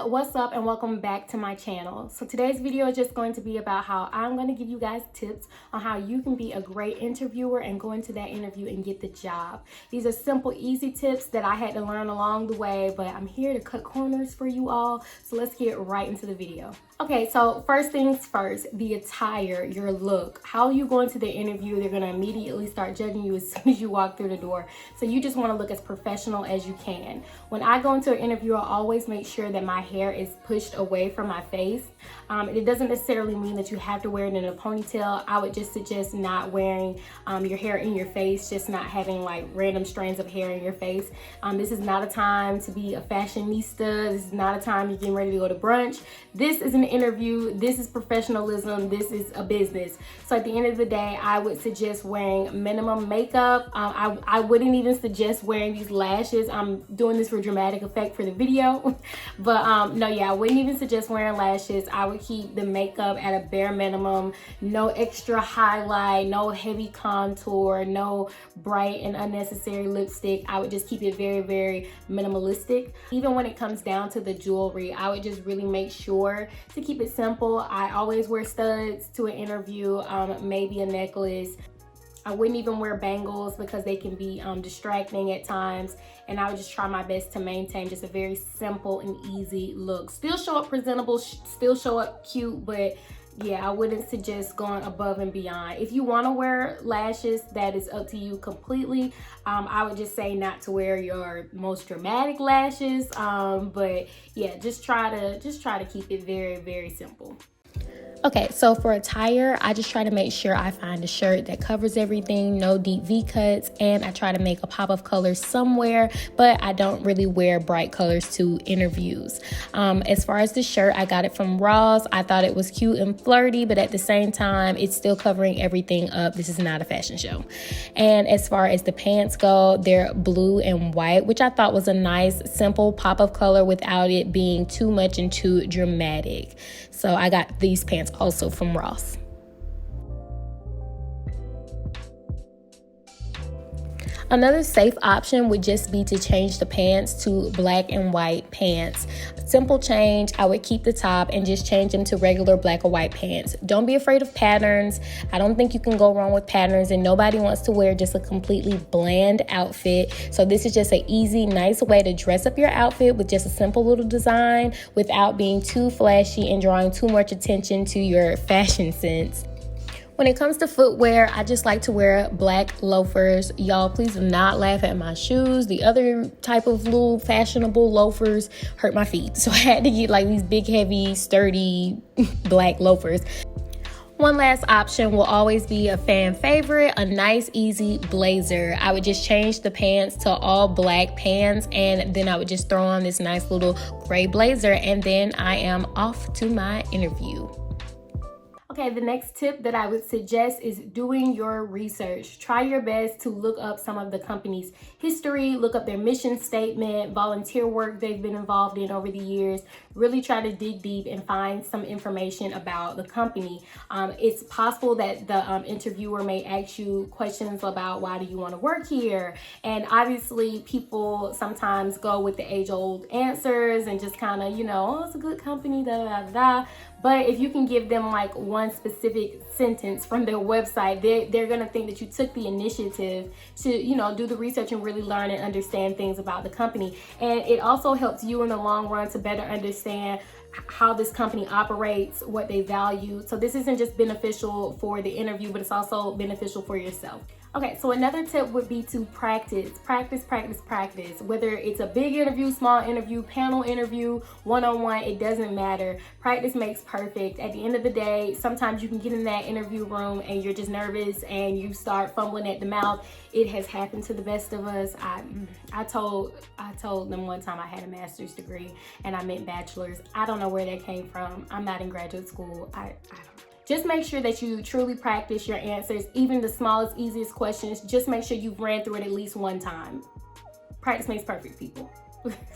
what's up and welcome back to my channel. So today's video is just going to be about how I'm going to give you guys tips on how you can be a great interviewer and go into that interview and get the job. These are simple, easy tips that I had to learn along the way, but I'm here to cut corners for you all. So let's get right into the video. Okay, so first things first, the attire, your look. How you go into the interview, they're gonna immediately start judging you as soon as you walk through the door. So you just wanna look as professional as you can. When I go into an interview, I always make sure that my hair is pushed away from my face. It doesn't necessarily mean that you have to wear it in a ponytail. I would just suggest not wearing your hair in your face, just not having like random strands of hair in your face. This is not a time to be a fashionista. This is not a time you're getting ready to go to brunch. This is an interview. This is professionalism. This is a business. So at the end of the day, I would suggest wearing minimum makeup. I wouldn't even suggest wearing these lashes. I'm doing this for dramatic effect for the video. But no, yeah, I wouldn't even suggest wearing lashes. I would keep the makeup at a bare minimum. No extra highlight, no heavy contour, no bright and unnecessary lipstick. I would just keep it very, very minimalistic. Even when it comes down to the jewelry, I would just really make sure to keep it simple. I always wear studs to an interview, maybe a necklace. I wouldn't even wear bangles because they can be distracting at times. And I would just try my best to maintain just a very simple and easy look. Still show up presentable, still show up cute, but yeah, I wouldn't suggest going above and beyond. If you want to wear lashes, that is up to you completely. I would just say not to wear your most dramatic lashes. But yeah, just try to keep it very, very simple. Okay, so for attire, I just try to make sure I find a shirt that covers everything, no deep V cuts, and I try to make a pop of color somewhere, but I don't really wear bright colors to interviews. As far as the shirt, I got it from Ross. I thought it was cute and flirty, but at the same time, it's still covering everything up. This is not a fashion show. And as far as the pants go, they're blue and white, which I thought was a nice, simple pop of color without it being too much and too dramatic. So I got these pants also from Ross. Another safe option would just be to change the pants to black and white pants. Simple change. I would keep the top and just change them to regular black or white pants. Don't be afraid of patterns. I don't think you can go wrong with patterns, and nobody wants to wear just a completely bland outfit. So this is just an easy, nice way to dress up your outfit with just a simple little design without being too flashy and drawing too much attention to your fashion sense. When it comes to footwear, I just like to wear black loafers. Y'all, please do not laugh at my shoes. The other type of little fashionable loafers hurt my feet. So I had to get like these big, heavy, sturdy black loafers. One last option will always be a fan favorite, a nice, easy blazer. I would just change the pants to all black pants, and then I would just throw on this nice little gray blazer, and then I am off to my interview. Okay, the next tip that I would suggest is doing your research. Try your best to look up some of the company's history, look up their mission statement, volunteer work they've been involved in over the years. Really try to dig deep and find some information about the company. It's possible that the interviewer may ask you questions about why do you want to work here? And obviously people sometimes go with the age-old answers and just kind of, oh, it's a good company, da da da da. But if you can give them like one specific sentence from their website, they're going to think that you took the initiative to, do the research and really learn and understand things about the company. And it also helps you in the long run to better understand how this company operates, what they value. So this isn't just beneficial for the interview, but it's also beneficial for yourself. Okay, so another tip would be to practice. Whether it's a big interview, small interview, panel interview, one-on-one, it doesn't matter. Practice makes perfect. At the end of the day, sometimes you can get in that interview room and you're just nervous and you start fumbling at the mouth. It has happened to the best of us. I told them one time I had a master's degree and I meant bachelor's. I don't know where that came from. I'm not in graduate school. I don't know. Just make sure that you truly practice your answers, even the smallest, easiest questions. Just make sure you've ran through it at least one time. Practice makes perfect, people.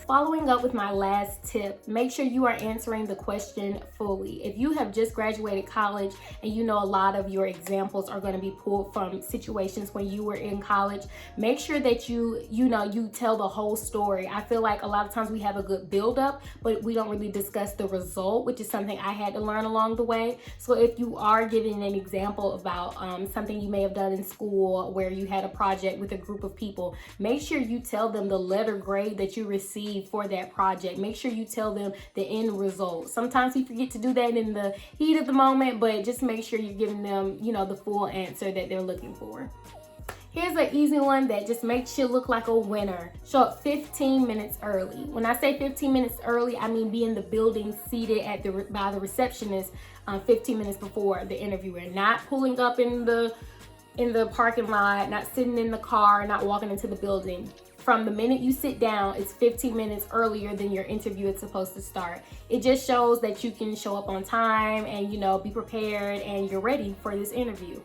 Following up with my last tip, make sure you are answering the question fully. If you have just graduated college and you know a lot of your examples are going to be pulled from situations when you were in college, make sure that you tell the whole story. I feel like a lot of times we have a good build-up, but we don't really discuss the result, which is something I had to learn along the way. So if you are giving an example about something you may have done in school where you had a project with a group of people, make sure you tell them the letter grade that you received for that project. Make sure you tell them the end result. Sometimes we forget to do that in the heat of the moment, but just make sure you're giving them, the full answer that they're looking for. Here's an easy one that just makes you look like a winner. Show up 15 minutes early. When I say 15 minutes early, I mean be in the building seated by the receptionist 15 minutes before the interviewer. Not pulling up in the parking lot, not sitting in the car, not walking into the building. From the minute you sit down, it's 15 minutes earlier than your interview is supposed to start. It just shows that you can show up on time and, be prepared and you're ready for this interview.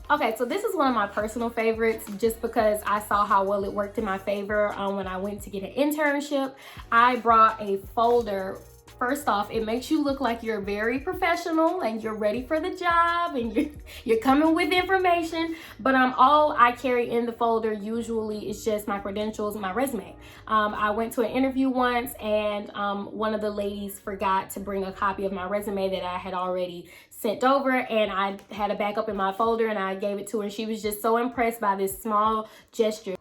Okay, so this is one of my personal favorites just because I saw how well it worked in my favor when I went to get an internship. I brought a folder. First off, it makes you look like you're very professional and you're ready for the job and you're coming with information. But all I carry in the folder usually is just my credentials and my resume. I went to an interview once and one of the ladies forgot to bring a copy of my resume that I had already sent over, and I had a backup in my folder and I gave it to her, and she was just so impressed by this small gesture.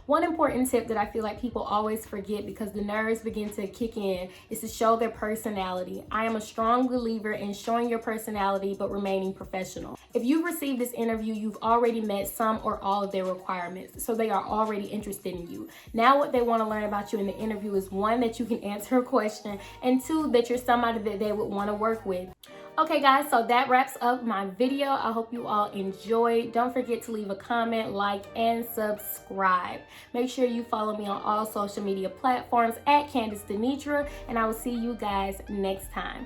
One important tip that I feel like people always forget because the nerves begin to kick in is to show their personality. I am a strong believer in showing your personality but remaining professional. If you've received this interview, you've already met some or all of their requirements, so they are already interested in you. Now what they want to learn about you in the interview is, one, that you can answer a question, and two, that you're somebody that they would want to work with. Okay guys, so that wraps up my video. I hope you all enjoyed. Don't forget to leave a comment, like, and subscribe. Make sure you follow me on all social media platforms at Candace Denitra, and I will see you guys next time.